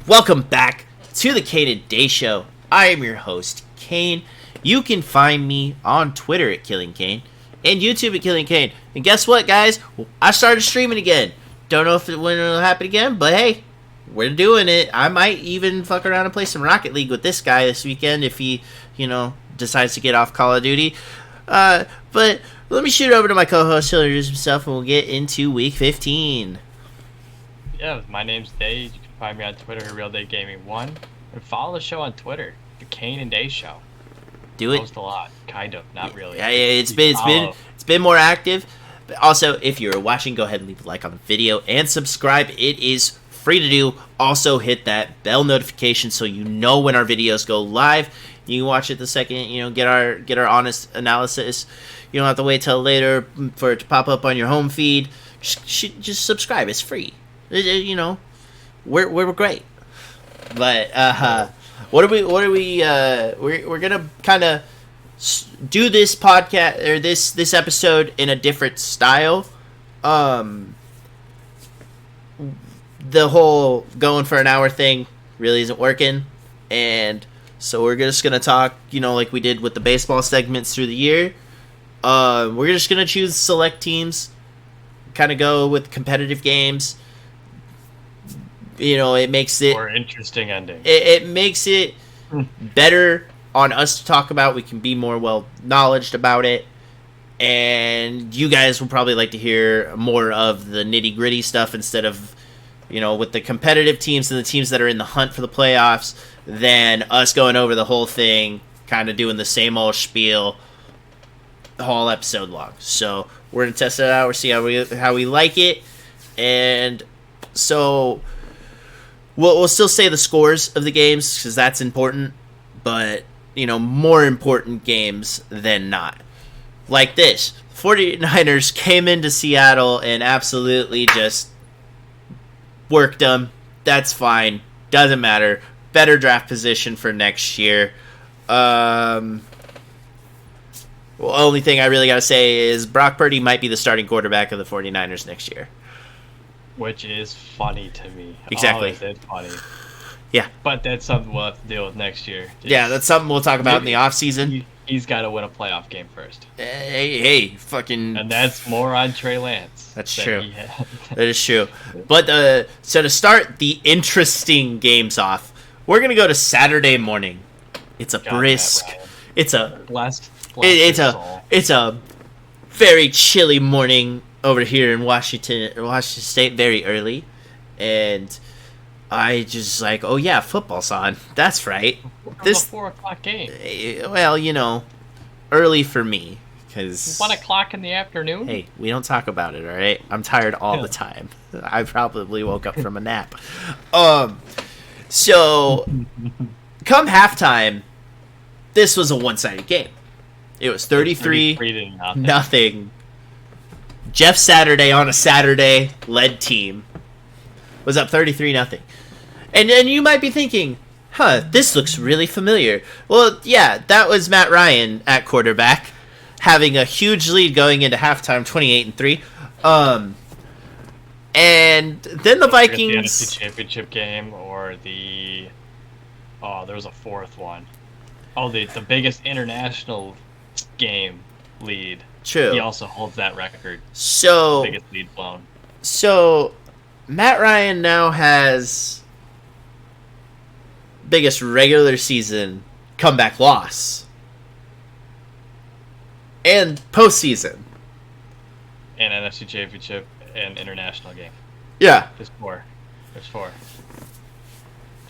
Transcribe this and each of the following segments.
Welcome back to the Kane and Day Show. I am your host, Kane. You can find me on Twitter at Killing Kane and YouTube at Killing Kane. And guess what, guys? I started streaming again. Don't know when it'll happen again, but hey, we're doing it. I might even fuck around and play some Rocket League with this guy this weekend if he, decides to get off Call of Duty. But let me shoot it over to my co-host. He'll introduce himself, and we'll get into Week 15. Yeah, my name's Day. You can find me on Twitter at Realdaygaming1. And follow the show on Twitter, the Kane and Day Show. Do it. Post a lot, kind of, not really. Yeah, it's been more active. But also, if you're watching, go ahead and leave a like on the video and subscribe. It is free to do. Also, hit that bell notification so you know when our videos go live. You can watch it the second, get our honest analysis. You don't have to wait till later for it to pop up on your home feed. Just subscribe. It's free. We're great. But we're gonna kind of do this podcast or this episode in a different style. The whole going for an hour thing really isn't working, and so we're just gonna talk, like we did with the baseball segments through the year. We're just gonna choose select teams, kind of go with competitive games. It makes it more interesting ending. It makes it better on us to talk about. We can be more well knowledged about it, and you guys will probably like to hear more of the nitty gritty stuff instead of, with the competitive teams and the teams that are in the hunt for the playoffs, than us going over the whole thing, kind of doing the same old spiel the whole episode long. So we're gonna test it out. We'll see how we like it, and so. We'll still say the scores of the games because that's important, but, more important games than not. Like this, 49ers came into Seattle and absolutely just worked them. That's fine. Doesn't matter. Better draft position for next year. Only thing I really got to say is Brock Purdy might be the starting quarterback of the 49ers next year. Which is funny to me. Exactly. It's funny. Yeah. But that's something we'll have to deal with next year. Yeah, that's something we'll talk about in the offseason. He's got to win a playoff game first. Hey, fucking... And that's more on Trey Lance. That's true. That is true. But, so to start the interesting games off, we're going to go to Saturday morning. It's a brisk... It's a... It's a very chilly morning over here in Washington State, very early, and I just like, oh yeah, football's on. That's right. This 4 o'clock game. Well, early for me because 1 o'clock in the afternoon. Hey, we don't talk about it, all right? I'm tired all the time. I probably woke up from a nap. So come halftime, this was a one-sided game. It was 33 nothing. Jeff Saturday on a Saturday led team was up 33-0. And you might be thinking, this looks really familiar. Well, yeah, that was Matt Ryan at quarterback, having a huge lead going into halftime, 28-3. And then the Vikings... The NFC Championship game or there was a fourth one. Oh, the biggest international game lead. True. He also holds that record. So biggest lead blown. So Matt Ryan now has biggest regular season comeback loss and postseason and NFC Championship and international game. Yeah, There's four.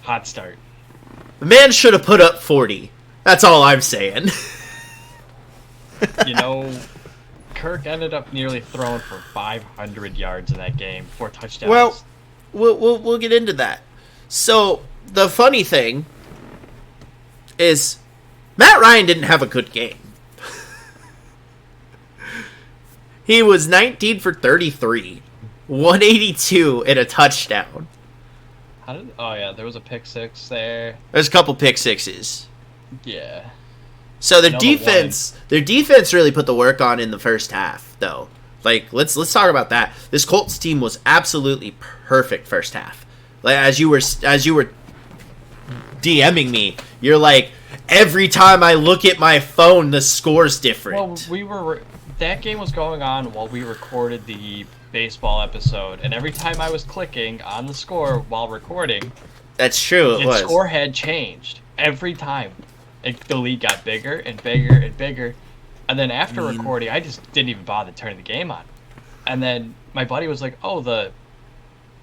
Hot start. The man should have put up 40. That's all I'm saying. Kirk ended up nearly throwing for 500 yards in that game, 4 touchdowns. Well, we'll get into that. So the funny thing is, Matt Ryan didn't have a good game. He was 19 for 33, 182 and a touchdown. There was a pick six there. There's a couple pick sixes. Yeah. So their defense really put the work on in the first half, though. Like, let's talk about that. This Colts team was absolutely perfect first half. Like, as you were DMing me. You're like, every time I look at my phone, the score's different. Well, that game was going on while we recorded the baseball episode, and every time I was clicking on the score while recording, that's true. The score had changed every time. The lead got bigger and bigger and bigger, and then after recording, I just didn't even bother turning the game on. And then my buddy was like, "Oh, the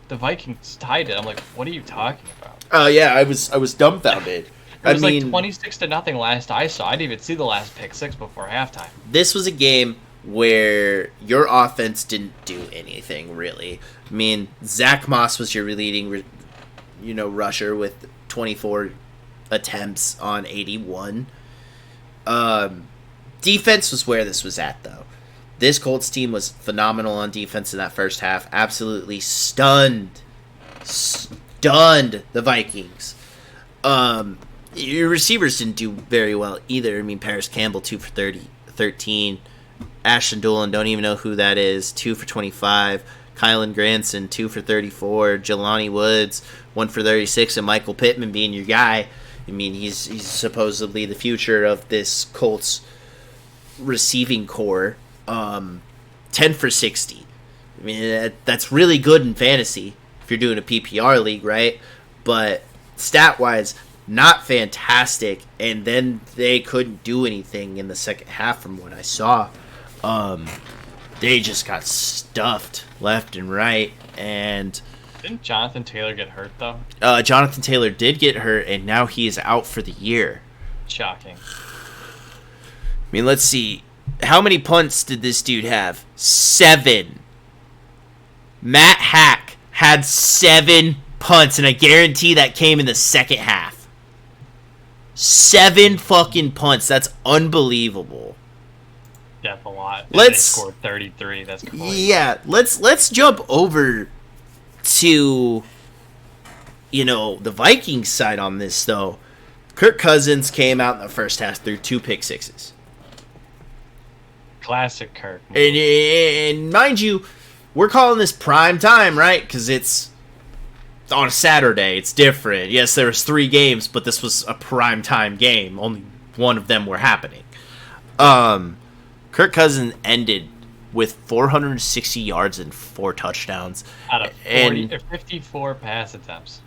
Vikings tied it." I'm like, "What are you talking about?" Oh yeah, I was dumbfounded. It was like 26-0 last I saw. I didn't even see the last pick six before halftime. This was a game where your offense didn't do anything really. I mean, Zach Moss was your leading, rusher with 24 attempts on 81. Defense was where this was at, though. This Colts team was phenomenal on defense in that first half. Absolutely stunned the Vikings. Your receivers didn't do very well either. I mean, Paris Campbell, 2 for 13. Ashton Doolin, don't even know who that is, 2 for 25. Kylan Granson, 2 for 34. Jelani Woods, 1 for 36. And Michael Pittman being your guy. I mean, he's supposedly the future of this Colts receiving core. 10 for 60. I mean, that's really good in fantasy if you're doing a PPR league, right? But stat-wise, not fantastic. And then they couldn't do anything in the second half from what I saw. They just got stuffed left and right. And didn't Jonathan Taylor get hurt, though? Jonathan Taylor did get hurt, and now he is out for the year. Shocking. I mean, let's see. How many punts did this dude have? 7. Matt Hack had 7 punts, and I guarantee that came in the second half. 7 fucking punts. That's unbelievable. That's a lot. They scored 33. That's crazy. Yeah, let's jump over to the Vikings side on this, though. Kirk Cousins came out in the first half through 2 pick sixes. Classic Kirk. And mind you, we're calling this prime time, right? Because it's on a Saturday. It's different. Yes, there was 3 games, but this was a prime time game. Only one of them were happening. Kirk Cousins ended with 460 yards and 4 touchdowns. Out of 54 pass attempts.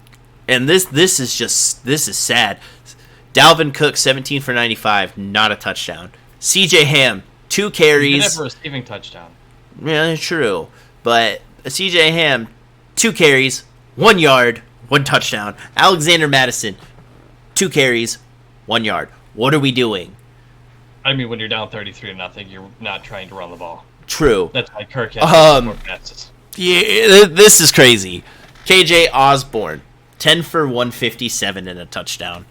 And this is sad. Dalvin Cook, 17 for 95, not a touchdown. CJ Ham, 2 carries. He did have a receiving touchdown. Yeah, true. But CJ Ham, 2 carries, 1 yard, 1 touchdown. Alexander Madison, 2 carries, 1 yard. What are we doing? I mean, when you're down 33-0, you're not trying to run the ball. True. That's why Kirk has 4 passes. Yeah, this is crazy. KJ Osborne, 10 for 157 and a touchdown.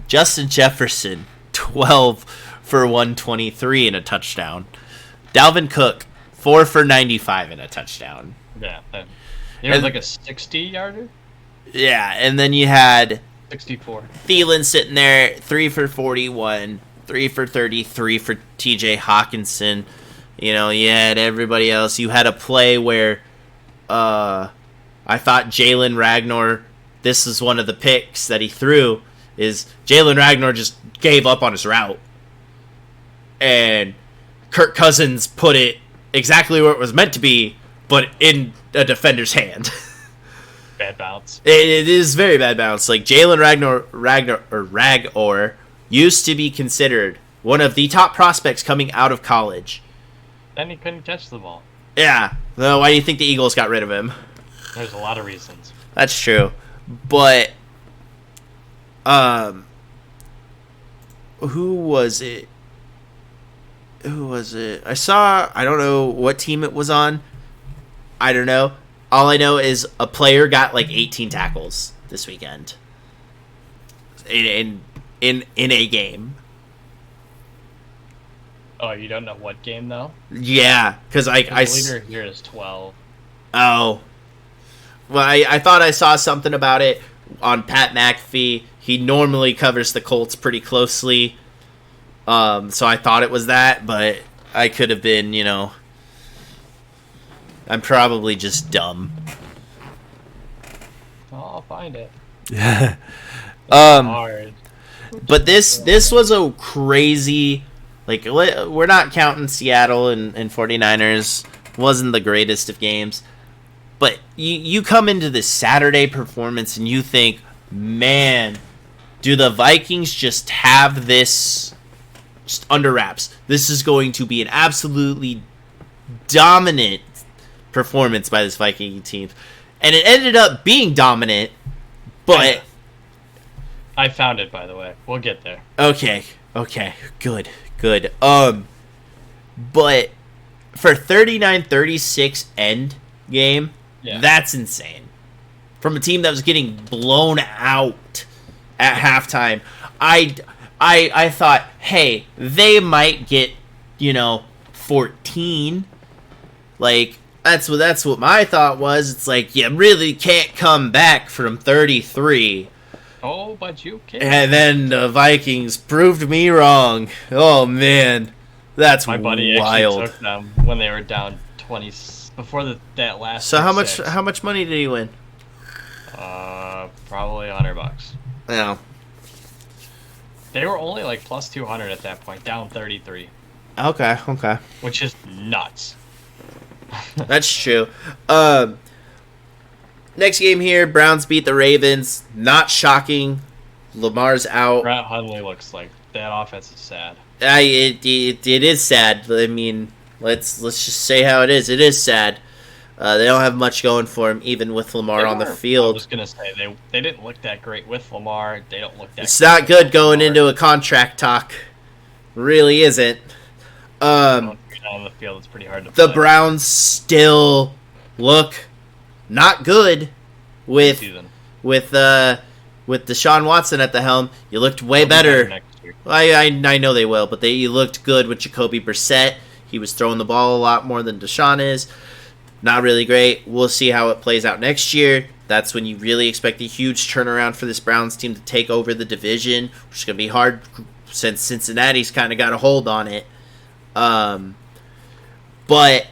Justin Jefferson, 12 for 123 and a touchdown. Dalvin Cook, 4 for 95 and a touchdown. Yeah. It was like a 60-yarder? Yeah, and then you had 64. Thielen sitting there, 3 for 41, 3 for 33 for TJ Hawkinson. You had everybody else. You had a play where I thought Jalen Ragnar, this is one of the picks that he threw, is Jalen Ragnar just gave up on his route. And Kirk Cousins put it exactly where it was meant to be, but in a defender's hand. Bad bounce. It is very bad bounce. Like, Jalen Ragnar used to be considered one of the top prospects coming out of college. Then he couldn't catch the ball. Yeah. Well, why do you think the Eagles got rid of him? There's a lot of reasons. That's true. But, who was it? I don't know what team it was on. I don't know. All I know is a player got like 18 tackles this weekend. In a game. Oh, you don't know what game though? Yeah, because the leader here is 12. Oh, well, I thought I saw something about it on Pat McAfee. He normally covers the Colts pretty closely, so I thought it was that, but I could have been, I'm probably just dumb. Oh, I'll find it. Hard. But this was a crazy, like, we're not counting Seattle and 49ers. Wasn't the greatest of games. But you come into this Saturday performance and you think, man, do the Vikings just have this just under wraps? This is going to be an absolutely dominant performance by this Viking team. And it ended up being dominant, but... I found it, by the way. We'll get there. Okay, good. But for 39-36 end game, that's insane. From a team that was getting blown out at halftime, I thought, hey, they might get, 14. Like, that's what my thought was. It's like, you really can't come back from 33. Oh, but you can. And then the Vikings proved me wrong. Oh, man. That's my buddy wild. Actually took them when they were down 20 before that last. So how much money did he win? Probably $100. Yeah. They were only like plus 200 at that point, down 33. Okay. Which is nuts. That's true. Next game here, Browns beat the Ravens. Not shocking. Lamar's out. Brett Hundley looks like that offense is sad. It is sad. I mean, let's just say how it is. It is sad. They don't have much going for him, even with Lamar on the field. I was gonna say they didn't look that great with Lamar. They don't look that. It's not good going into a contract talk. Really isn't. On the field, it's pretty hard to. The Browns still look not good with Deshaun Watson at the helm. You looked way better. I know they will, but you looked good with Jacoby Brissett. He was throwing the ball a lot more than Deshaun is. Not really great. We'll see how it plays out next year. That's when you really expect a huge turnaround for this Browns team to take over the division, which is going to be hard since Cincinnati's kind of got a hold on it. But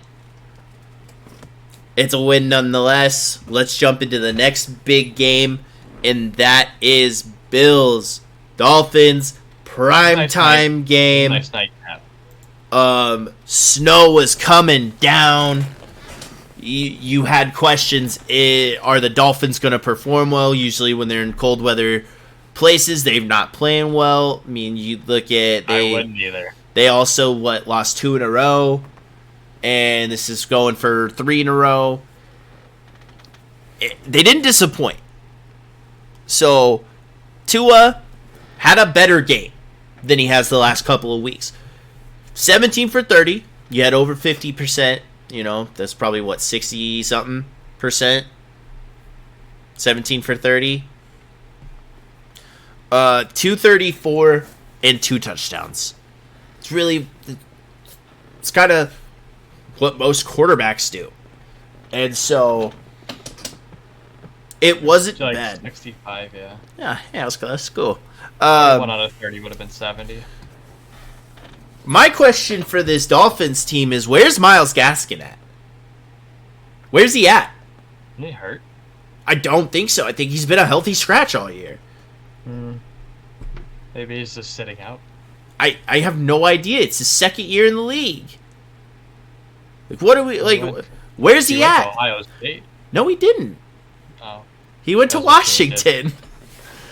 it's a win nonetheless. Let's jump into the next big game, and that is Bills Dolphins primetime game. Nice nightcap. Snow was coming down. You had questions. Are the Dolphins going to perform well? Usually when they're in cold weather places, they're not playing well. I mean, you look at... I wouldn't either. They also, lost 2 in a row. And this is going for 3 in a row. They didn't disappoint. So, Tua had a better game than he has the last couple of weeks. 17 for 30. You had over 50%. That's probably, 60-something%? 17 for 30. 234 and 2 touchdowns. It's kind of what most quarterbacks do. And so, it wasn't bad. 65, yeah. Yeah, it was close. Cool. 1 out of 30 would have been 70. My question for this Dolphins team is, where's Myles Gaskin at? Where's he at? Isn't he hurt? I don't think so. I think he's been a healthy scratch all year. Maybe he's just sitting out. I have no idea. It's his second year in the league. What are we where's he at? Went to Ohio State. No, he didn't. Oh. He went to Washington.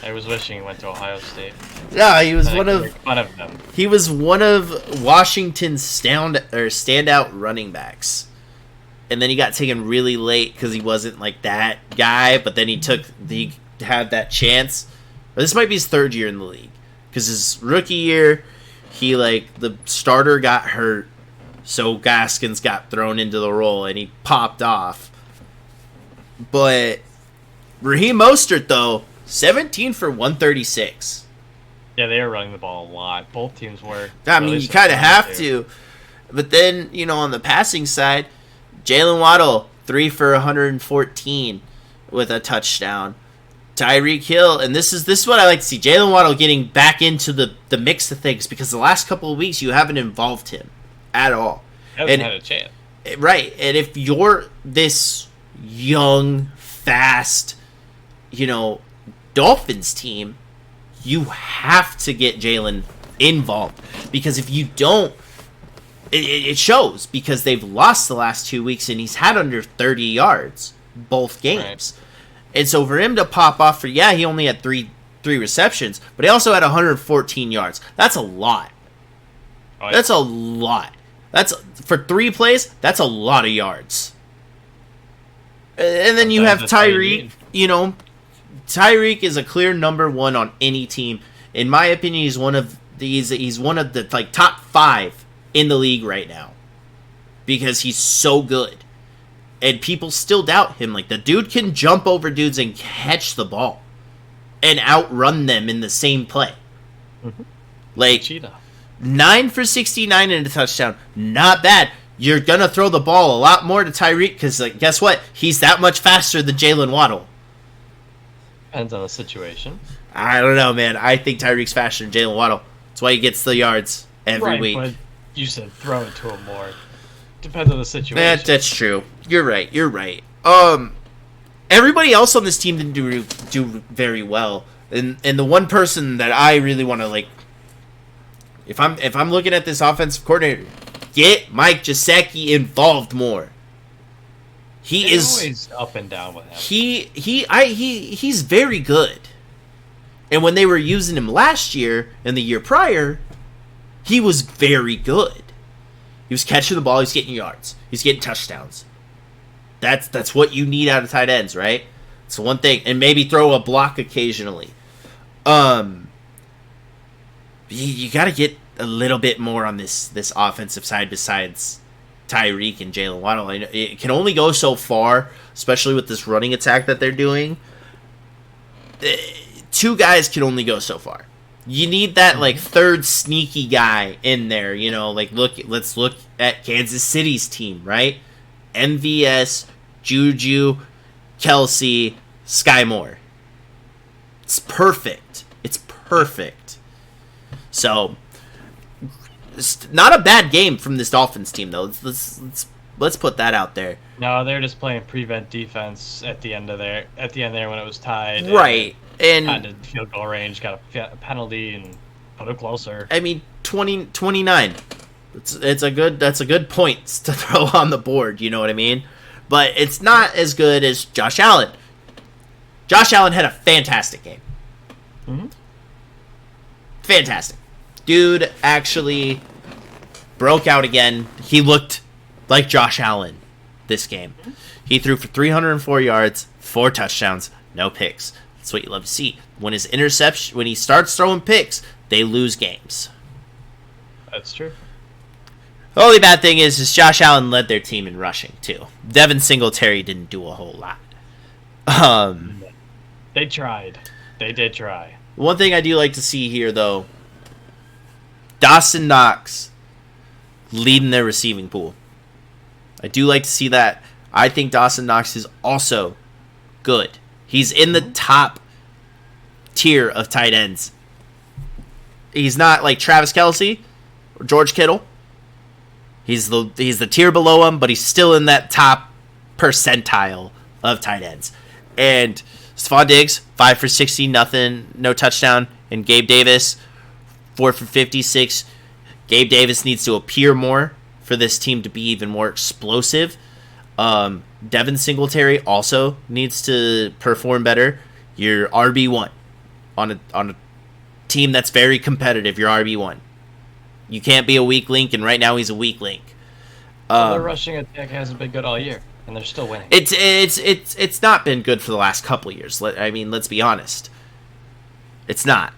I was wishing he went to Ohio State. Yeah, he was one of them. He was one of Washington's standout running backs. And then he got taken really late because he wasn't that guy, but then he had that chance. But this might be his 3rd year in the league. Because his rookie year, the starter got hurt, so Gaskins got thrown into the role and he popped off. But Raheem Mostert, though, 17 for 136. Yeah, they were running the ball a lot. Both teams were. I mean, you kind of have to. But then, on the passing side, Jalen Waddle, 3 for 114 with a touchdown. Tyreek Hill, and this is what I like to see. Jalen Waddle getting back into the mix of things, because the last couple of weeks you haven't involved him at all. He hasn't had a chance. Right, and if you're this young, fast, Dolphins team, you have to get Jalen involved, because if you don't, it shows, because they've lost the last 2 weeks and he's had under 30 yards both games. Right. And so for him to pop off he only had three receptions, but he also had 114 yards. That's a lot. Oh, yeah. That's a lot. That's for 3 plays. That's a lot of yards. And then you have Tyreek. Tyreek is a clear number 1 on any team. In my opinion, he's one of the like top 5 in the league right now, because he's so good. And people still doubt him. Like, the dude can jump over dudes and catch the ball and outrun them in the same play. Mm-hmm. Like, cheetah. 9 for 69 and a touchdown. Not bad. You're going to throw the ball a lot more to Tyreek because, like, guess what? He's that much faster than Jalen Waddle. Depends on the situation. I don't know, man. I think Tyreek's faster than Jalen Waddle. That's why he gets the yards every week. But you said throw it to him more. Depends on the situation. That's true. You're right. Everybody else on this team didn't do very well. And the one person that I really want to, like, if I'm looking at this offensive coordinator, get Mike Gesicki involved more. He's always up and down with him. He's very good. And when they were using him last year and the year prior, he was very good. He was catching the ball, he's getting yards, he's getting touchdowns. That's what you need out of tight ends, right? It's the one thing. And maybe throw a block occasionally. You got to get a little bit more on this offensive side besides Tyreek and Jalen Waddle. It can only go so far, especially with this running attack that they're doing. 2 guys can only go so far. You need that, like, third sneaky guy in there, like, let's look at Kansas City's team, right? MVS, Juju, Kelsey, Sky Moore. It's perfect. So, it's not a bad game from this Dolphins team, though. Let's put that out there. No, they're just playing prevent defense at the end there when it was tied. Right. And got into field goal range, got a penalty, and put it closer. I mean, 29. That's a good point to throw on the board. You know what I mean? But it's not as good as Josh Allen. Josh Allen had a fantastic game. Mm-hmm. Fantastic. Dude actually broke out again. He looked like Josh Allen this game. He threw for 304 yards, 4 touchdowns, no picks. That's what you love to see. When he starts throwing picks, they lose games. That's true. The only bad thing is Josh Allen led their team in rushing too. Devin Singletary didn't do a whole lot. They tried. They did try. One thing I do like to see here, though, Dawson Knox leading their receiving pool. I do like to see that. I think Dawson Knox is also good. He's in the top tier of tight ends. He's not like Travis Kelce or George Kittle. He's the tier below him, but he's still in that top percentile of tight ends. And Stephon Diggs, 5 for 60, nothing, no touchdown. And Gabe Davis, 4 for 56. Gabe Davis needs to appear more for this team to be even more explosive. Devin Singletary also needs to perform better. You're RB1 on a team that's very competitive. You're RB1. You can't be a weak link, and right now he's a weak link. The rushing attack hasn't been good all year, and they're still winning. It's not been good for the last couple of years. Let's be honest. It's not.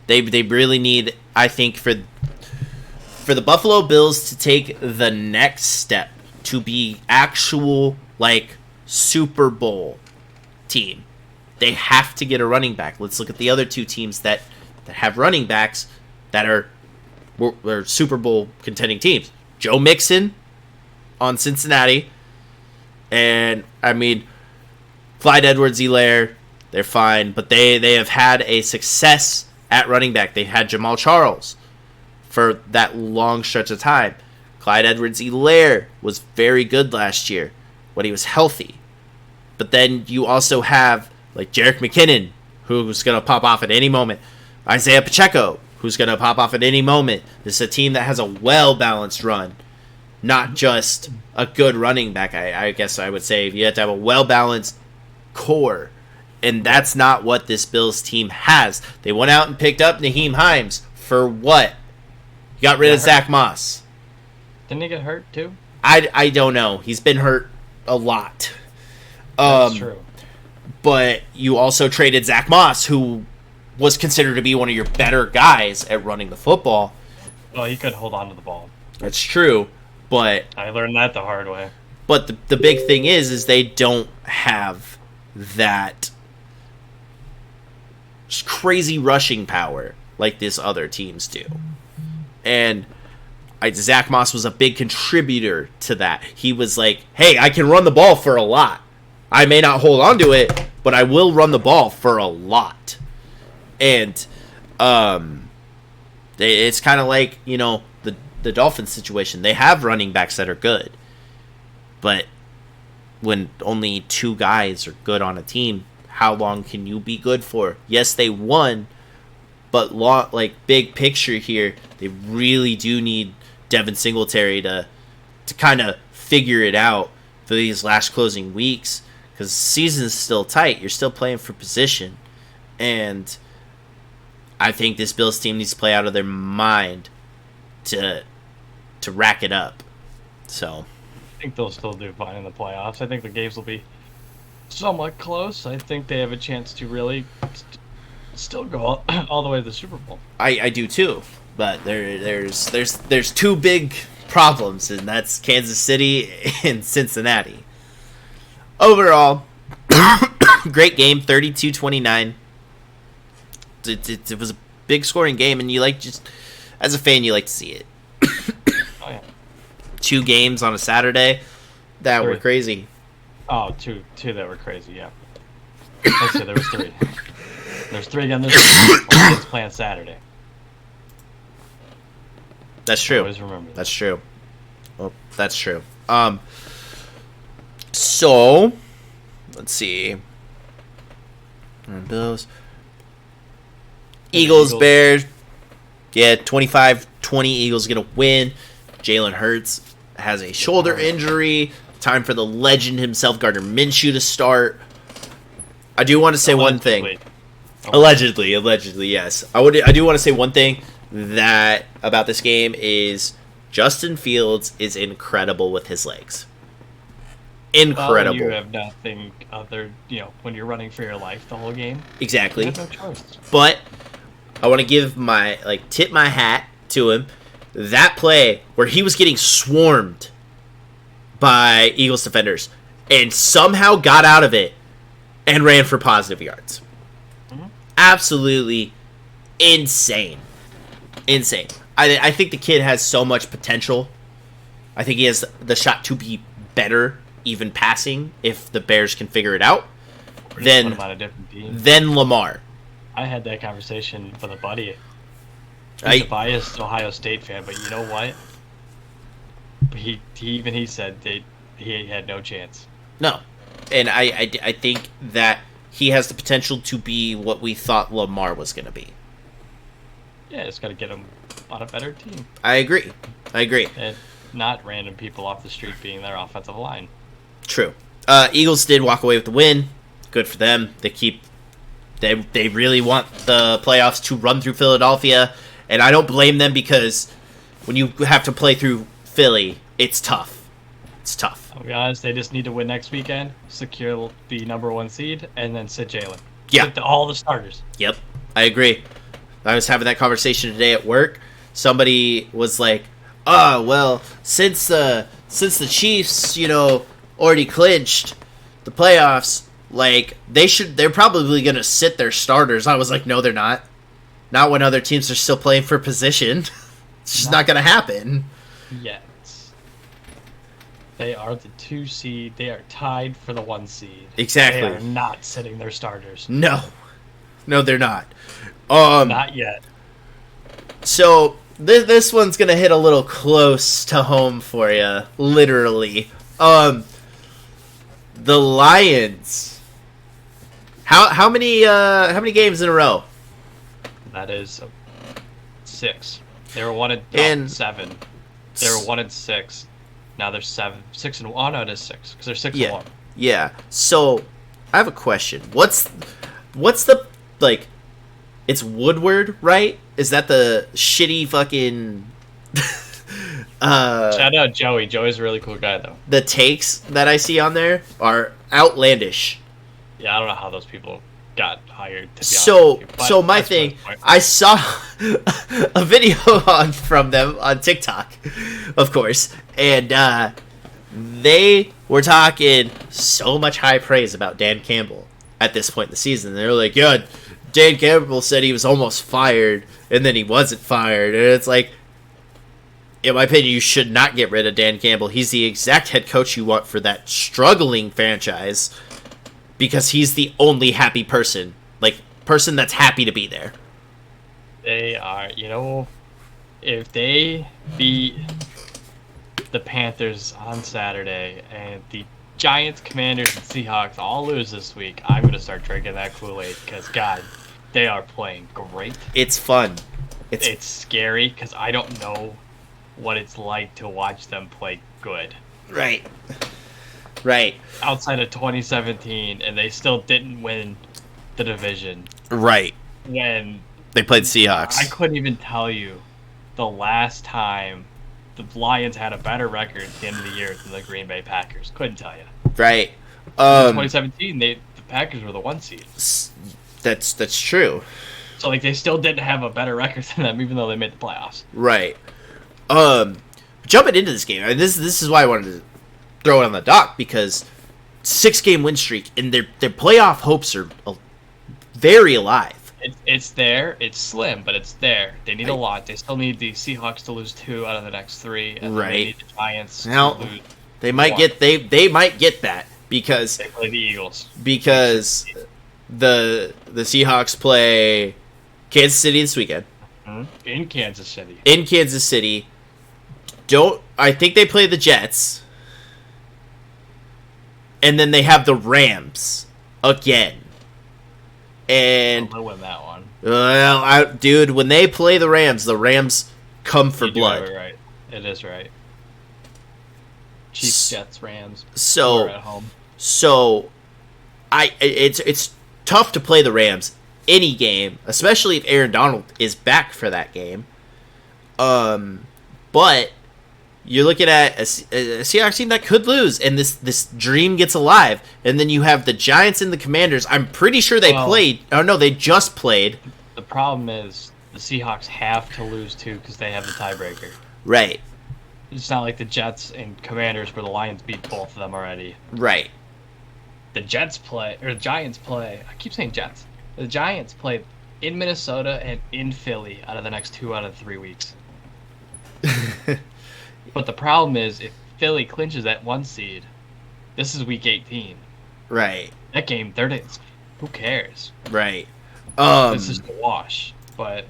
They really need, I think, for the Buffalo Bills to take the next step to be actual, like, Super Bowl team. They have to get a running back. Let's look at the other 2 teams that have running backs that are Super Bowl contending teams. Joe Mixon on Cincinnati. And, I mean, Clyde Edwards-Helaire, they're fine. But they have had a success at running back. They had Jamal Charles for that long stretch of time. Clyde Edwards-Helaire was very good last year when he was healthy. But then you also have, like, Jerick McKinnon, who's going to pop off at any moment. Isaiah Pacheco, who's going to pop off at any moment. This is a team that has a well-balanced run, not just a good running back. I guess I would say you have to have a well-balanced core, and that's not what this Bills team has. They went out and picked up Naheem Hines for what? You got rid of Zach Moss. Didn't he get hurt too? I don't know. He's been hurt a lot. That's true. But you also traded Zach Moss, who was considered to be one of your better guys at running the football. Well, he could hold on to the ball. That's true, but I learned that the hard way. But the big thing is they don't have that crazy rushing power like these other teams do. And Zach Moss was a big contributor to that. He was like, hey, I can run the ball for a lot. I may not hold on to it, but I will run the ball for a lot. And it's kind of like, the Dolphins situation. They have running backs that are good. But when only two guys are good on a team, how long can you be good for? Yes, they won, but big picture here, they really do need Devin Singletary to kind of figure it out for these last closing weeks, because the season's still tight. You're still playing for position, and I think this Bills team needs to play out of their mind to rack it up. So I think they'll still do fine in the playoffs. I think the games will be somewhat close. I think they have a chance to really still go all the way to the Super Bowl. I do too, but there's two big problems, and that's Kansas City and Cincinnati. Overall, great game, 32-29. It was a big scoring game, and as a fan, you like to see it. Oh yeah. 2 games on a Saturday that were crazy. Oh, two that were crazy, yeah. Let's see, there was 3. There's 3 again this week. Let's play on Saturday. That's true. Always remember that. That's true. Well, that's true. So, let's see. Bills. Eagles, Bears. Yeah, 25-20. Eagles going to win. Jalen Hurts has a shoulder injury. Time for the legend himself, Gardner Minshew, to start. I do want to say one thing. Allegedly, yes. I do want to say one thing about this game is Justin Fields is incredible with his legs. Incredible. You have nothing other, when you're running for your life the whole game. Exactly. You have no choice. But I want to give tip my hat to him. That play where he was getting swarmed by Eagles defenders and somehow got out of it and ran for positive yards. Mm-hmm. Absolutely insane. Insane. I think the kid has so much potential. I think he has the shot to be better, even passing, if the Bears can figure it out, than Lamar. I had that conversation with a buddy. He's a biased Ohio State fan, but you know what? He said he had no chance. No, and I think that he has the potential to be what we thought Lamar was going to be. Yeah, just got to get him on a better team. I agree. And not random people off the street being their offensive line. True. Eagles did walk away with the win. Good for them. They really want the playoffs to run through Philadelphia, and I don't blame them, because when you have to play through Philly, it's tough. It's tough. I'll be honest, they just need to win next weekend, secure the number 1 seed, and then sit Jalen. Yeah. Sit all the starters. Yep, I agree. I was having that conversation today at work. Somebody was like, "Oh, well, since the Chiefs, already clinched the playoffs, they're probably gonna sit their starters." I was like, "No, they're not. Not when other teams are still playing for position. It's just not gonna happen." Yet. They are the 2 seed. They are tied for the 1 seed. Exactly. They are not sitting their starters. No, they're not. Not yet. So this one's gonna hit a little close to home for you, literally. The Lions How many games in a row? That is 6. They were 7. They were 1-6. Now they're 6-1. Oh no, it is 6 because they're 6-1. Yeah. So I have a question. What's the like? It's Woodward, right? Is that the shitty fucking? Shout out Joey. Joey's a really cool guy though. The takes that I see on there are outlandish. Yeah, I don't know how those people got hired. To be So my thing, I saw a video from them on TikTok, of course, and they were talking so much high praise about Dan Campbell at this point in the season. They were like, "Yeah, Dan Campbell said he was almost fired, and then he wasn't fired," and it's like, in my opinion, you should not get rid of Dan Campbell. He's the exact head coach you want for that struggling franchise. Because he's the only happy person that's happy to be there. They are, if they beat the Panthers on Saturday and the Giants, Commanders, and Seahawks all lose this week, I'm going to start drinking that Kool-Aid because, God, they are playing great. It's fun. It's scary because I don't know what it's like to watch them play good. Right. Outside of 2017, and they still didn't win the division. Right. When they played Seahawks. I couldn't even tell you the last time the Lions had a better record at the end of the year than the Green Bay Packers. Couldn't tell you. Right. In 2017, the Packers were the 1 seed. That's true. So they still didn't have a better record than them, even though they made the playoffs. Right. Jumping into this game, this is why I wanted to throw it on the dock, because 6-game win streak and their playoff hopes are very alive. It's there. It's slim, but it's there. They need a lot. They still need the Seahawks to lose 2 out of the next 3, and they need the Giants to lose. They might get that because they play the Eagles. Because the Seahawks play Kansas City this weekend. In Kansas City. I think they play the Jets. And then they have the Rams again. And they'll win that one. Well, dude, when they play the Rams come for blood. Right. It is right. Chiefs, Jets, Rams. So at home. So it's tough to play the Rams any game, especially if Aaron Donald is back for that game. But you're looking at a Seahawks team that could lose, and this dream gets alive. And then you have the Giants and the Commanders. I'm pretty sure they played. Oh, no, they just played. The problem is the Seahawks have to lose, too, because they have the tiebreaker. Right. It's not like the Jets and Commanders where the Lions beat both of them already. Right. The Giants play. I keep saying Jets. The Giants play in Minnesota and in Philly out of the next 2 out of 3 weeks. But the problem is, if Philly clinches that 1 seed, this is week 18. Right. That game, who cares? Right. This is a wash. But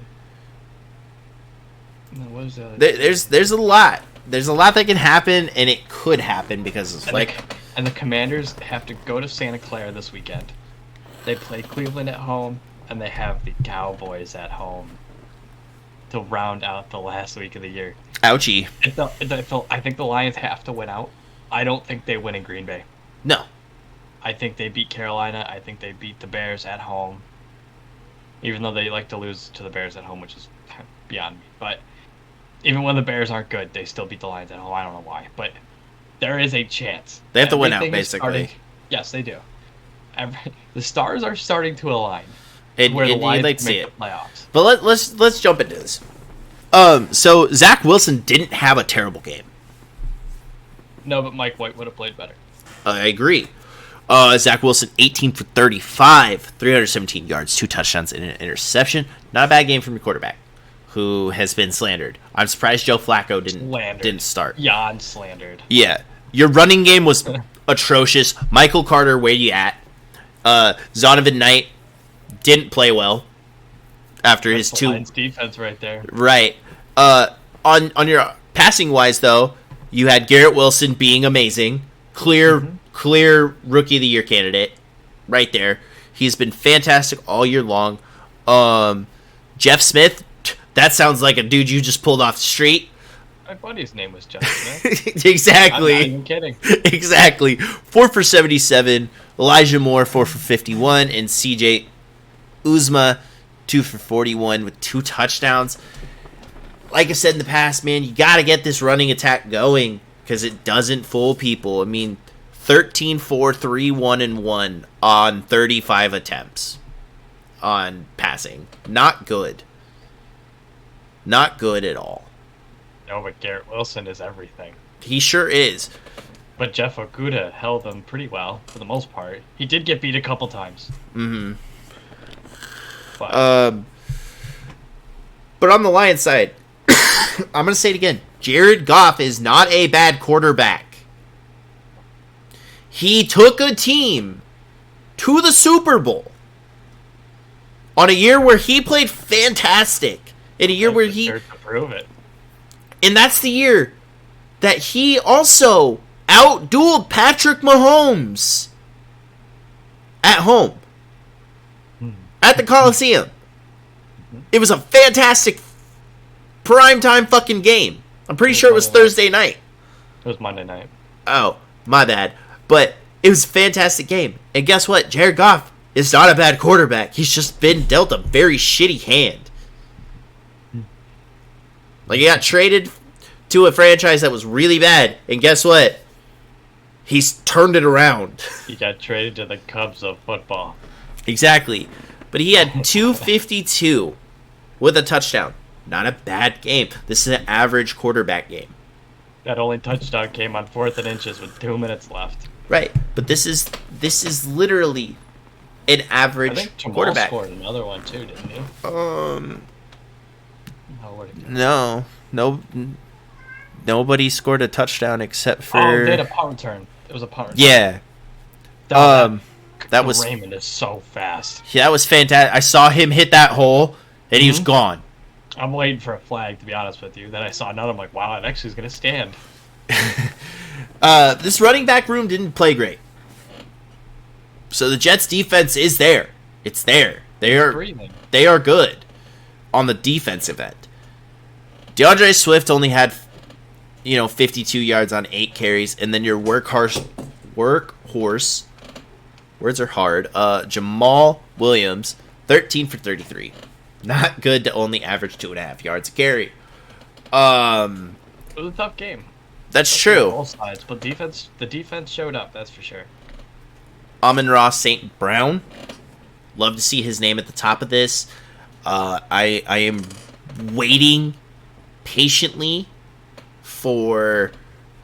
what is the other there's a lot. There's a lot that can happen, and it could happen because it's and the Commanders have to go to Santa Clara this weekend. They play Cleveland at home, and they have the Cowboys at home to round out the last week of the year. Ouchie. I think the Lions have to win out. I don't think they win in Green Bay. No. I think they beat Carolina. I think they beat the Bears at home. Even though they like to lose to the Bears at home, which is beyond me. But even when the Bears aren't good, they still beat the Lions at home. I don't know why. But there is a chance. They have to win out, basically. Yes, they do. The stars are starting to align. And where the Lions like to see make it. the playoffs. But let's jump into this. So Zach Wilson didn't have a terrible game. No, but Mike White would have played better. I agree. Zach Wilson, 18 for 35, 317 yards, 2 touchdowns, and an interception. Not a bad game from your quarterback, who has been slandered. I'm surprised Joe Flacco didn't start. Jan slandered. Yeah. Your running game was atrocious. Michael Carter, where you at? Zonovan Knight didn't play well after his 2 Lions defense right there. Right. On your passing wise though, you had Garrett Wilson being amazing, clear rookie of the year candidate, right there. He's been fantastic all year long. Jeff Smith, that sounds like a dude you just pulled off the street. My buddy's name was Jeff Smith. Exactly. I'm not even kidding. Exactly. 4 for 77. Elijah Moore, 4 for 51. And CJ Uzma, 2 for 41 with 2 touchdowns. Like I said in the past, man, you got to get this running attack going because it doesn't fool people. I mean, 13, 4, 3, 1, and 1 on 35 attempts on passing. Not good. Not good at all. No, but Garrett Wilson is everything. He sure is. But Jeff Okudah held them pretty well for the most part. He did get beat a couple times. Mm-hmm. But, but on the Lions side, I'm going to say it again. Jared Goff is not a bad quarterback. He took a team to the Super Bowl on a year where he played fantastic. In a year where he... to prove it. And that's the year that he also outdueled Patrick Mahomes at home. At the Coliseum. It was a fantastic primetime fucking game. I'm pretty sure it was Thursday night. It was Monday night. Oh, my bad. But it was a fantastic game. And guess what? Jared Goff is not a bad quarterback. He's just been dealt a very shitty hand. Like, he got traded to a franchise that was really bad. And guess what? He's turned it around. He got traded to the Cubs of football. Exactly. But he had 252 with a touchdown. Not a bad game. This is an average quarterback game. That only touchdown came on 4th and inches with 2 minutes left. Right. But this is literally an average I think Jamal quarterback. Scored another one too, didn't you? No. Nobody scored a touchdown except for... Oh, they had a punt return. It was a punt return. Yeah. That was... Raymond is so fast. Yeah, that was fantastic. I saw him hit that hole, and he was gone. I'm waiting for a flag, to be honest with you. Then I saw another. I'm like, wow, that actually is going to stand. This running back room didn't play great. So the Jets' defense is there. It's there. They are good on the defensive end. DeAndre Swift only had 52 yards on 8 carries, and then your workhorse, words are hard, Jamal Williams, 13 for 33. Not good to only average 2.5 yards a carry. It was a tough game. That's true. Both sides, but the defense showed up, that's for sure. Amon-Ra St. Brown, love to see his name at the top of this. I am waiting patiently for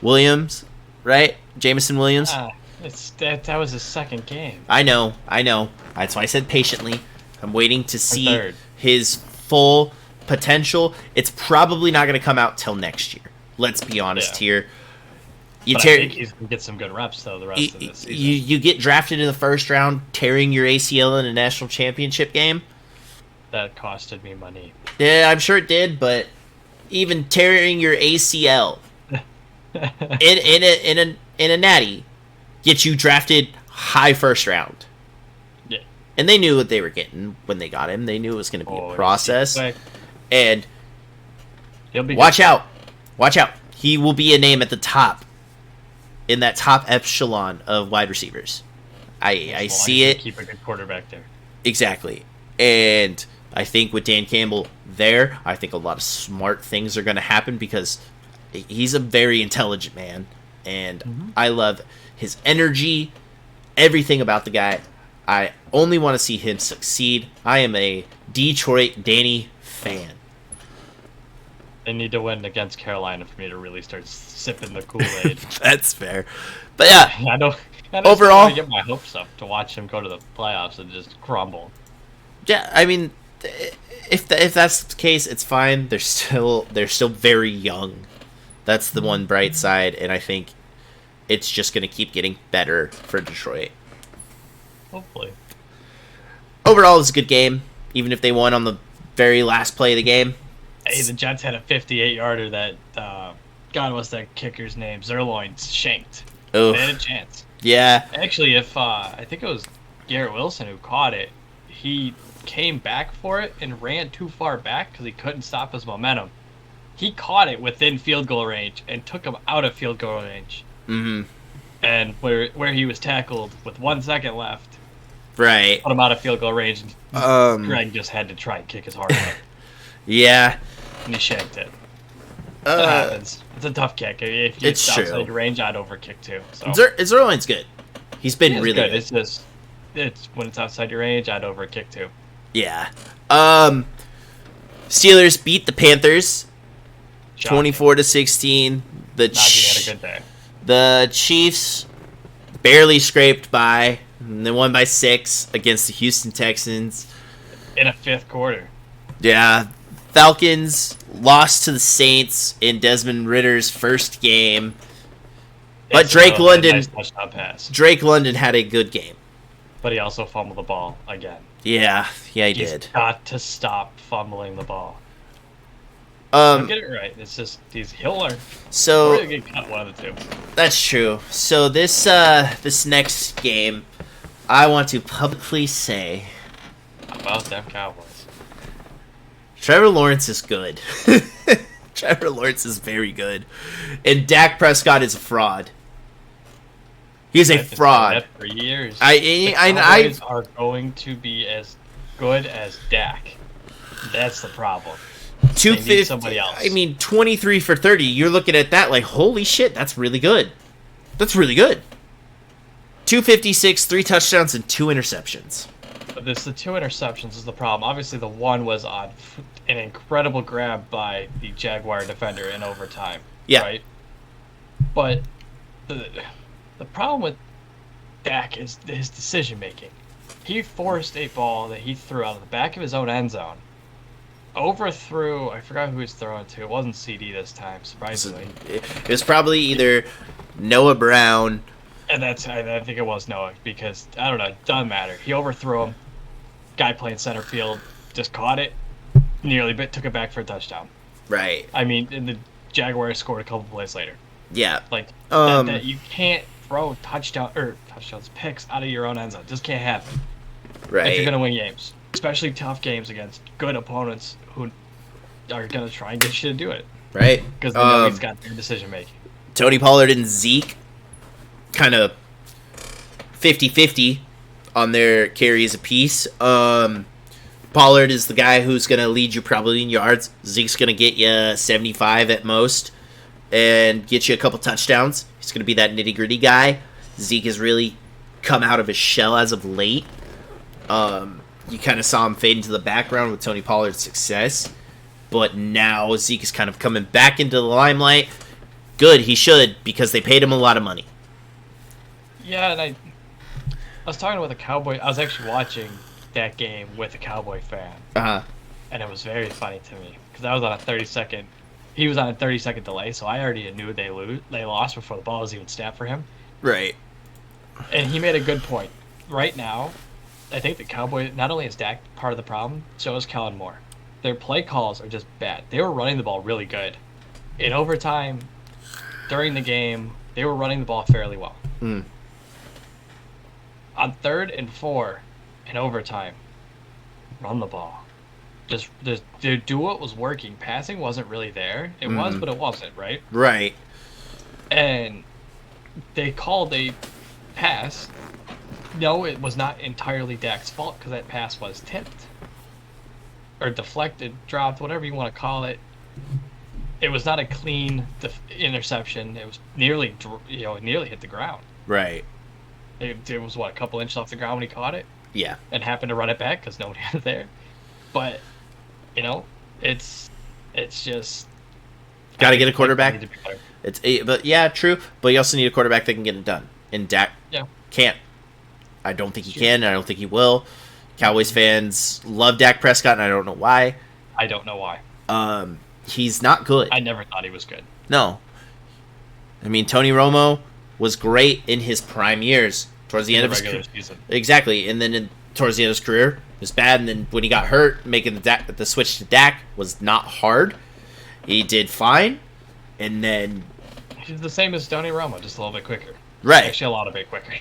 Williams, right? Jamison Williams. That was his second game. I know. That's why I said patiently. I'm waiting to see his full potential. It's probably not going to come out till next year. Let's be honest here. I think he's going to get some good reps, though, the rest of this season. You get drafted in the first round, tearing your ACL in a national championship game. That costed me money. Yeah, I'm sure it did, but even tearing your ACL in a natty gets you drafted high first round. Yeah. And they knew what they were getting when they got him. They knew it was going to be a process. And he'll be watch out. Watch out. He will be a name at the top, in that top echelon of wide receivers. I see it. Keep a good quarterback there. Exactly. And I think with Dan Campbell there, I think a lot of smart things are going to happen because he's a very intelligent man. And I love his energy, everything about the guy. I only want to see him succeed. I am a Detroit Danny fan. They need to win against Carolina for me to really start sipping the Kool-Aid. That's fair. But yeah, I don't overall, want to get my hopes up to watch him go to the playoffs and just crumble. Yeah, I mean, if that's the case, it's fine. They're still very young. That's the one bright side, and I think it's just going to keep getting better for Detroit. Hopefully. Overall, it's a good game, even if they won on the very last play of the game. Hey, the Jets had a 58-yarder that, God, what's that kicker's name? Zerloin shanked. Oof. They had a chance. Yeah. Actually, if I think it was Garrett Wilson, who caught it, he came back for it and ran too far back because he couldn't stop his momentum. He caught it within field goal range and took him out of field goal range. Mm-hmm. And where he was tackled with 1 second left, Right. put him out of field goal range. Greg just had to try and kick his heart out. Yeah. And he shanked it. That happens. It's a tough kick. If you It's outside true. range, I'd overkick too. So Zerline's good. He's been really good. good. It's just when it's outside your range, I'd overkick too. Yeah. Steelers beat the Panthers 24-16. Najee had a good day. The Chiefs barely scraped by. And they won by 6 against the Houston Texans. In a fifth quarter. Yeah. Falcons lost to the Saints in Desmond Ritter's first game. But Drake London, nice touchdown pass. Drake London had a good game. But he also fumbled the ball again. Yeah, he He's did. got to stop fumbling the ball. Um, Get it right. It's just he'll learn. so Or he'll get cut, one of the two. that's true. So this next game, I want to publicly say How about them Cowboys? Trevor Lawrence is good. Trevor Lawrence is very good, and Dak Prescott is a fraud. He's a I've been saying fraud. that for years. I Cowboys are going to be as good as Dak. That's the problem. They need 250. somebody else. I mean, 23 for 30. You're looking at that like, holy shit, that's really good. That's really good. 256, 3 touchdowns, and 2 interceptions. But the 2 interceptions is the problem. Obviously, the one was on an incredible grab by the Jaguar defender in overtime. Yeah. Right? But the problem with Dak is his decision making. He forced a ball that he threw out of the back of his own end zone. Overthrew, I forgot who he was throwing to. It wasn't CD this time, surprisingly. It was probably either Noah Brown. And I think it was Noah, because, I don't know, it doesn't matter. He overthrew him. Guy playing center field just caught it, took it back for a touchdown. Right. I mean, and the Jaguars scored a couple plays later. Yeah. Like, Um, that you can't throw touchdowns, picks out of your own end zone. Just can't happen. If you're Right. going to win games. Especially tough games against good opponents who are going to try and get you to do it. Right. Because they know he's got their decision making. Tony Pollard and Zeke kind of 50-50 on their carries apiece. Pollard is the guy who's going to lead you probably in yards. Zeke's going to get you 75 at most and get you a couple touchdowns. He's going to be that nitty-gritty guy. Zeke has really come out of his shell as of late. You kind of saw him fade into the background with Tony Pollard's success. But now Zeke is kind of coming back into the limelight. Good, he should, because they paid him a lot of money. Yeah, and I was talking with a Cowboy. I was actually watching that game with a Cowboy fan. Uh-huh. And it was very funny to me. Because I was on a 30-second... He was on a 30-second delay, so I already knew they lost before the ball was even snapped for him. Right. And he made a good point. Right now, I think the Cowboys, not only is Dak part of the problem, so is Kellen Moore. Their play calls are just bad. They were running the ball really good. In overtime, during the game, they were running the ball fairly well. Mm. On 3rd and 4 in overtime, run the ball. Just do what was working. Passing wasn't really there. It was, but it wasn't, right? Right. And they called a pass. No, it was not entirely Dak's fault because that pass was tipped or deflected, dropped, whatever you want to call it. It was not a clean interception. It was nearly hit the ground. Right. It was a couple inches off the ground when he caught it. Yeah. And happened to run it back because nobody had it there. But it's just Got to get a quarterback. need to be better. But yeah, true. But you also need a quarterback that can get it done. And Dak Yeah. can't. I don't think he can. I don't think he will. Cowboys fans love Dak Prescott, and I don't know why. I don't know why. He's not good. I never thought he was good. No. I mean, Tony Romo was great in his prime years. Towards the end of his regular career. season. Exactly. And then towards the end of his career, it was bad. And then when he got hurt, making the switch to Dak was not hard. He did fine. And then... He's the same as Tony Romo, just a little bit quicker. Right. Actually, a lot of bit quicker.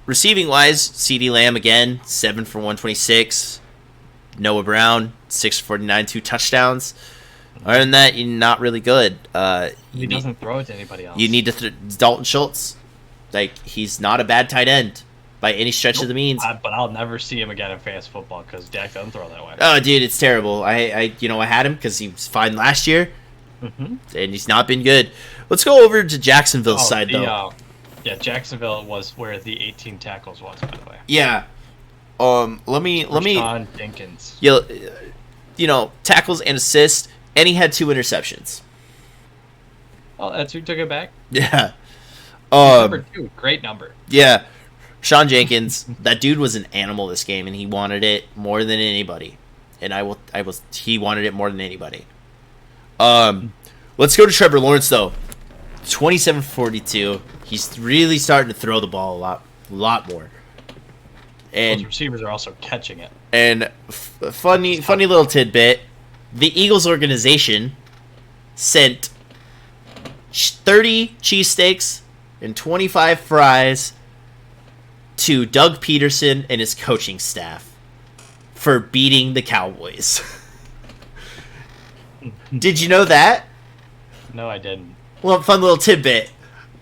receiving wise, CeeDee Lamb again, 7 for 126. Noah Brown, 6 for 49, 2 touchdowns. Other than that, you're not really good. He doesn't throw it to anybody else. You need to Dalton Schultz. Like, he's not a bad tight end by any stretch of the means. But I'll never see him again in fantasy football because Dak doesn't throw that way. Oh, dude, it's terrible. I had him because he was fine last year, Mm-hmm. and he's not been good. Let's go over to Jacksonville's side, though. Yeah, Jacksonville was where the 18 tackles was, by the way. Yeah. Let me. Sean Jenkins. Tackles and assists, and he had 2 interceptions. Oh, that's who took it back? Yeah. Number 2, great number. Yeah. Sean Jenkins, that dude was an animal this game, and he wanted it more than anybody. And he wanted it more than anybody. Let's go to Trevor Lawrence, though. 27-42. He's really starting to throw the ball a lot more. And those receivers are also catching it. And funny little tidbit: the Eagles organization sent 30 cheesesteaks and 25 fries to Doug Peterson and his coaching staff for beating the Cowboys. Did you know that? No, I didn't. Well, fun little tidbit.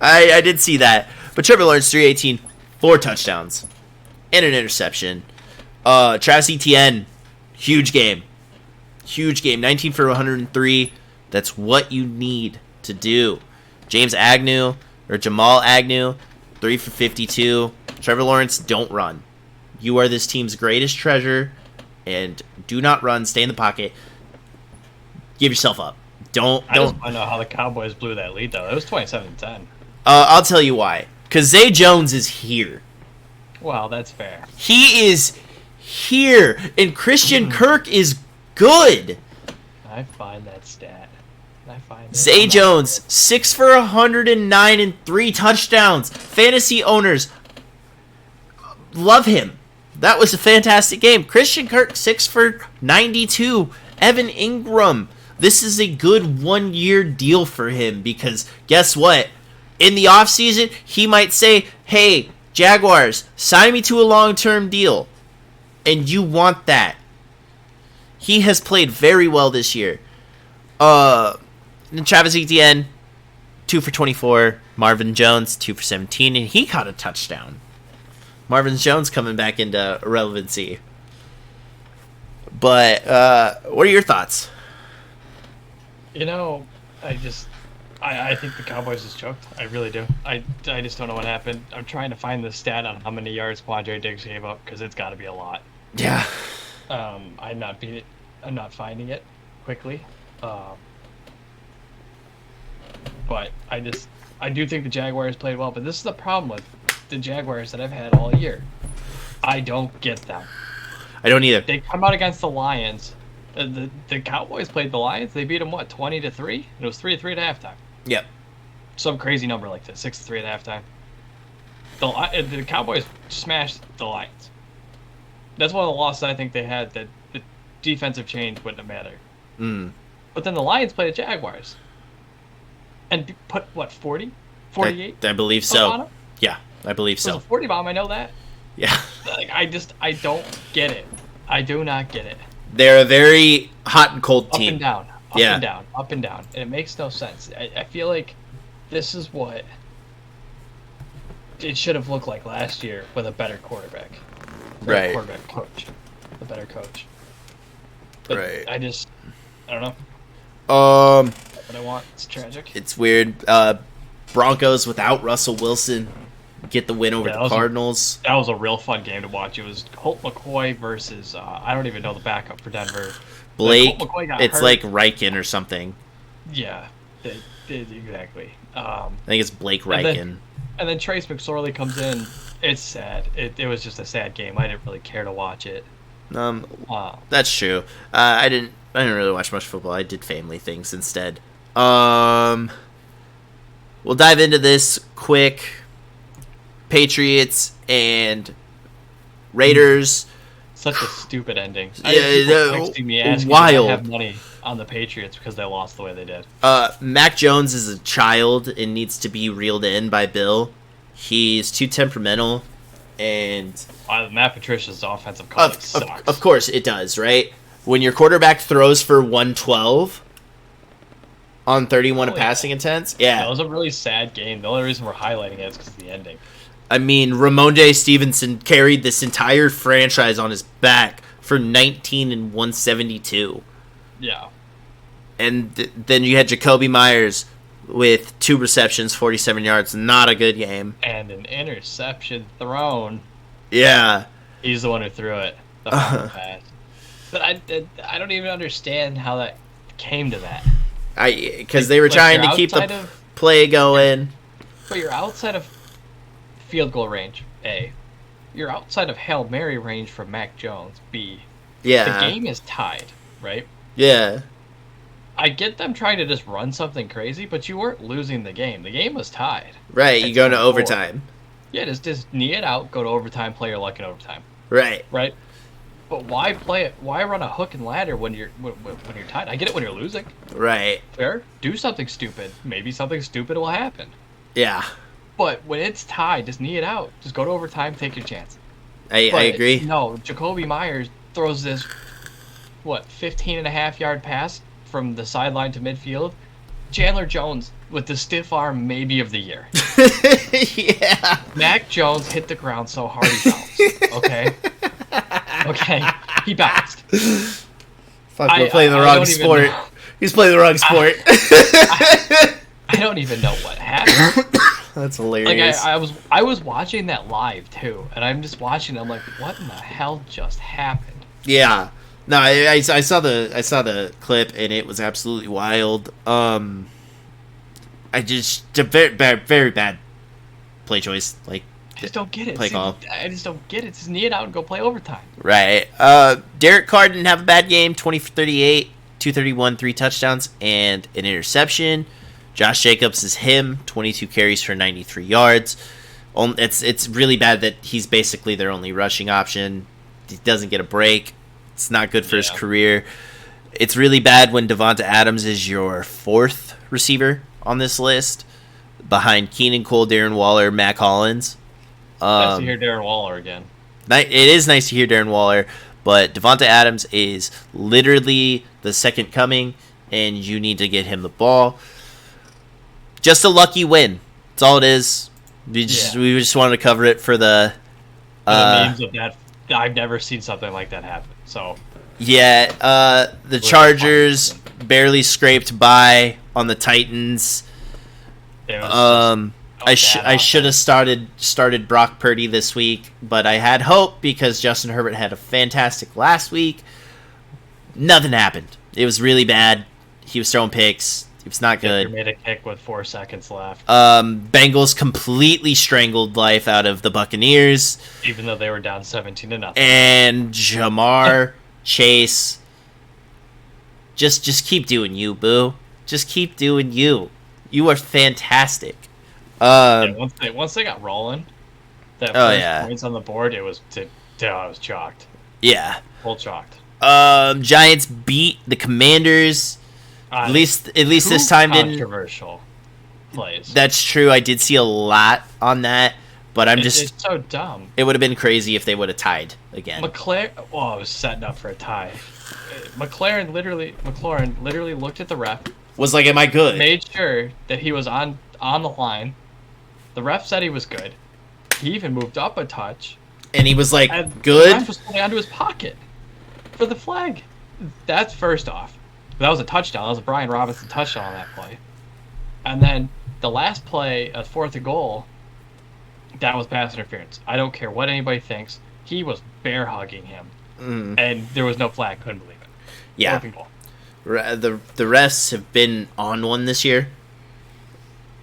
I did see that. But Trevor Lawrence, 318, 4 touchdowns, and an interception. Travis Etienne, huge game. 19 for 103. That's what you need to do. Jamal Agnew, 3 for 52. Trevor Lawrence, don't run. You are this team's greatest treasure, and do not run. Stay in the pocket. Give yourself up. I don't know how the Cowboys blew that lead, though. It was 27-10. I'll tell you why. Because Zay Jones is here. Well, that's fair. He is here, and Christian Kirk is good. I find that stat. Zay Jones, 6 for 109 and 3 touchdowns. Fantasy owners love him. That was a fantastic game. Christian Kirk, 6 for 92. Evan Ingram, this is a good 1-year deal for him because guess what? In the offseason, he might say, hey, Jaguars, sign me to a long-term deal. And you want that. He has played very well this year. And Travis Etienne, 2 for 24. Marvin Jones, 2 for 17. And he caught a touchdown. Marvin Jones coming back into relevancy. But what are your thoughts? I think the Cowboys just choked. I really do. I just don't know what happened. I'm trying to find the stat on how many yards Quandre Diggs gave up because it's got to be a lot. Yeah. I'm not finding it quickly. But I do think the Jaguars played well. But this is the problem with the Jaguars that I've had all year. I don't get them. I don't either. They come out against the Lions. The Cowboys played the Lions. They beat them 20-3. It was 3-3 at halftime. Yep. Some crazy number like that, 6-3 at halftime. The Cowboys smashed the Lions. That's one of the losses I think they had. That the defensive change wouldn't have mattered. But then the Lions played the Jaguars and put 40, 48. I believe so. Yeah, I believe so. It was a 40 bomb. I know that. Yeah. I don't get it. I do not get it. They're a very hot and cold team. Up and down. Up and down. And it makes no sense. I feel like this is what it should have looked like last year with a better quarterback. Right. Quarterback coach. A better coach. But right. I don't know. What I want. It's tragic. It's weird. Broncos without Russell Wilson get the win over the Cardinals. That was a real fun game to watch. It was Colt McCoy versus I don't even know the backup for Denver. Blake. It's hurt. Like Riken or something. Yeah, exactly. I think it's Blake Riken. And then Trace McSorley comes in. It's sad. It was just a sad game. I didn't really care to watch it. That's true. I didn't really watch much football. I did family things instead. We'll dive into this quick. Patriots and Raiders. Such a stupid ending. Yeah, texting me asking wild. If I have money on the Patriots because they lost the way they did. Mac Jones is a child and needs to be reeled in by Bill. He's too temperamental, And Matt Patricia's offensive calling sucks. Of course it does, right? When your quarterback throws for 112 on 31 of passing attempts, That was a really sad game. The only reason we're highlighting it is because of the ending. I mean, Ramondre Stevenson carried this entire franchise on his back for 19 and 172. Yeah. And then you had Jacoby Myers with 2 receptions, 47 yards. Not a good game. And an interception thrown. Yeah. He's the one who threw it. The final pass. But I don't even understand how that came to that. Because they were trying to keep the play going. But you're outside of field goal range, A. You're outside of Hail Mary range for Mac Jones, B. Yeah. The game is tied, right? Yeah. I get them trying to just run something crazy, but you weren't losing the game. The game was tied. Right, you go to overtime. Yeah, just knee it out, go to overtime, play your luck in overtime. Right. Right? But why play it? Why run a hook and ladder when you're tied? I get it when you're losing. Right. Fair. Do something stupid. Maybe something stupid will happen. Yeah. But when it's tied, just knee it out. Just go to overtime, take your chance. I agree. No, Jacoby Myers throws this, 15.5-yard pass from the sideline to midfield. Chandler Jones with the stiff arm maybe of the year. Yeah. Mac Jones hit the ground so hard he bounced. Okay? Okay? He bounced. Fuck, we're playing the wrong sport. He's playing the wrong sport. I don't even know what happened. That's hilarious. Like I was watching that live too, and I'm just watching. I'm like, what in the hell just happened? Yeah, no, I saw the clip and it was absolutely wild. I just a very bad play choice. Like, I just don't get it. Play call. I just don't get it. Just knee it out and go play overtime. Right. Derek Carr didn't have a bad game. 20 for 38, 231, 3 touchdowns, and an interception. Josh Jacobs is him, 22 carries for 93 yards. It's really bad that he's basically their only rushing option. He doesn't get a break. It's not good for his career. It's really bad when Devonta Adams is your 4th receiver on this list, behind Keenan Cole, Darren Waller, Mac Hollins. Nice to hear Darren Waller again. It is nice to hear Darren Waller, but Devonta Adams is literally the second coming, and you need to get him the ball. Just a lucky win. That's all it is. We just wanted to cover it for the memes of that. I've never seen something like that happen. So yeah, the Chargers barely scraped by on the Titans. I should have started Brock Purdy this week, but I had hope because Justin Herbert had a fantastic last week. Nothing happened. It was really bad. He was throwing picks. It was not good. He made a kick with 4 seconds left. Bengals completely strangled life out of the Buccaneers, even though they were down 17-0. And Jamar Chase, just keep doing you, boo. Just keep doing you. You are fantastic. Once they got rolling, that first points on the board, I was chalked. Yeah, full chalked. Giants beat the Commanders. At least this time didn't. Controversial plays. That's true. I did see a lot on that, but it's so dumb. It would have been crazy if they would have tied again. I was setting up for a tie. McLaurin literally looked at the ref. Was like, "Am I good?" Made sure that he was on the line. The ref said he was good. He even moved up a touch. And he was like, "Good." The ref was holding onto his pocket for the flag. That's first off. That was a touchdown. That was a Brian Robinson touchdown on that play. And then the last play, 4th and goal, that was pass interference. I don't care what anybody thinks. He was bear hugging him. And there was no flag. Couldn't believe it. Yeah. 4th and goal. The refs have been on one this year.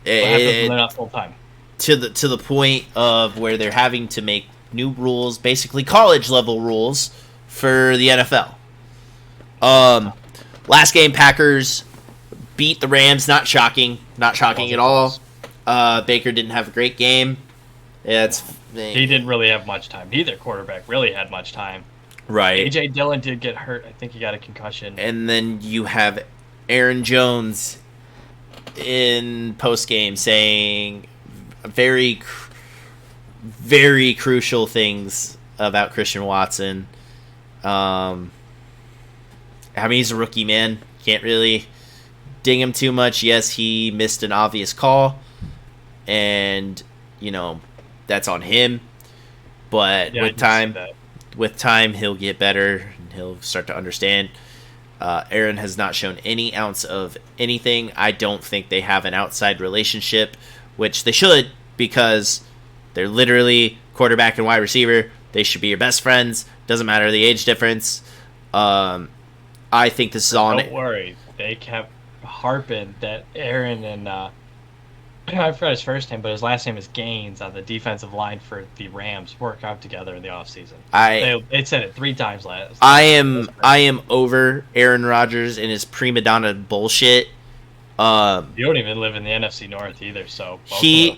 They're not full time. To the point of where they're having to make new rules, basically college level rules for the NFL. Last game, Packers beat the Rams. Not shocking at all. Baker didn't have a great game. He didn't really have much time. Neither quarterback really had much time. Right. A.J. Dillon did get hurt. I think he got a concussion. And then you have Aaron Jones in post-game saying very very crucial things about Christian Watson. I mean, he's a rookie, man. Can't really ding him too much. Yes, he missed an obvious call, and that's on him. But with time, he'll get better and he'll start to understand. Aaron has not shown any ounce of anything. I don't think they have an outside relationship, which they should, because they're literally quarterback and wide receiver. They should be your best friends. Doesn't matter the age difference. I think this is on. Don't worry. They kept harping that Aaron and I forgot his first name, but his last name is Gaines on the defensive line for the Rams work out together in the offseason. They said it 3 times last. I am over Aaron Rodgers and his prima donna bullshit. You don't even live in the NFC North either, so he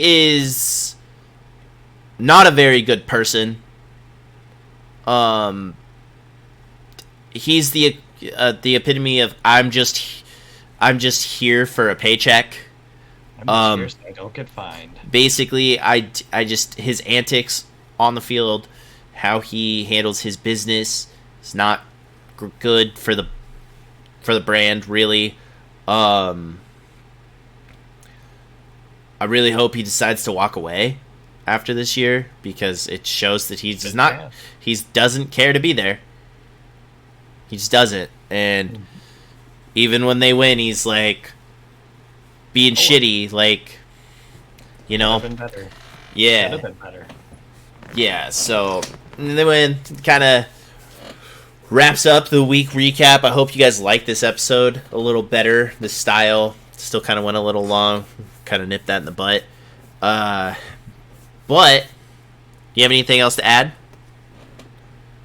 is not a very good person. He's the epitome of I'm just here for a paycheck. I'm just here so I don't get fined. Basically, I just his antics on the field, how he handles his business is not good for the brand, really. I really hope he decides to walk away after this year, because it shows that he doesn't care to be there. He just doesn't. And even when they win, he's like being shitty, like, Could have been better. Yeah. Could have been better. Yeah, so they win. Kind of wraps up the week recap. I hope you guys like this episode a little better. The style still kind of went a little long. Kind of nipped that in the butt. But you have anything else to add?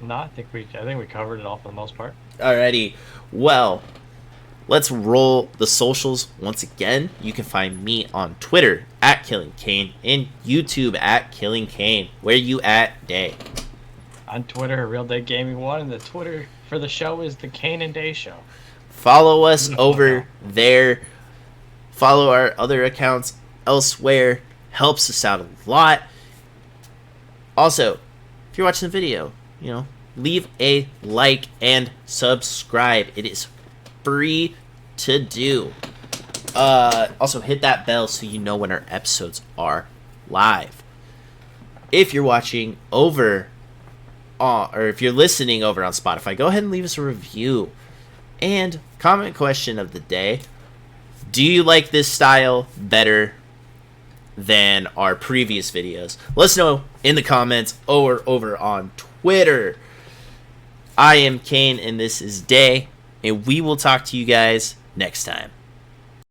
No, I think we covered it all for the most part. Alrighty. Well, let's roll the socials once again. You can find me on Twitter at Killing Kane and YouTube at Killing Kane. Where you at, Day? On Twitter, Realdaygaming 1, and the Twitter for the show is the Kane and Day Show. Follow us over there. Follow our other accounts elsewhere. Helps us out a lot. Also, if you're watching the video, leave a like and subscribe. It is free to do. Also, hit that bell so you know when our episodes are live. If you're watching over, or if you're listening over on Spotify, go ahead and leave us a review. And comment question of the day: do you like this style better than our previous videos? Let us know in the comments or over on Twitter. I am Kane and this is Day, and we will talk to you guys next time.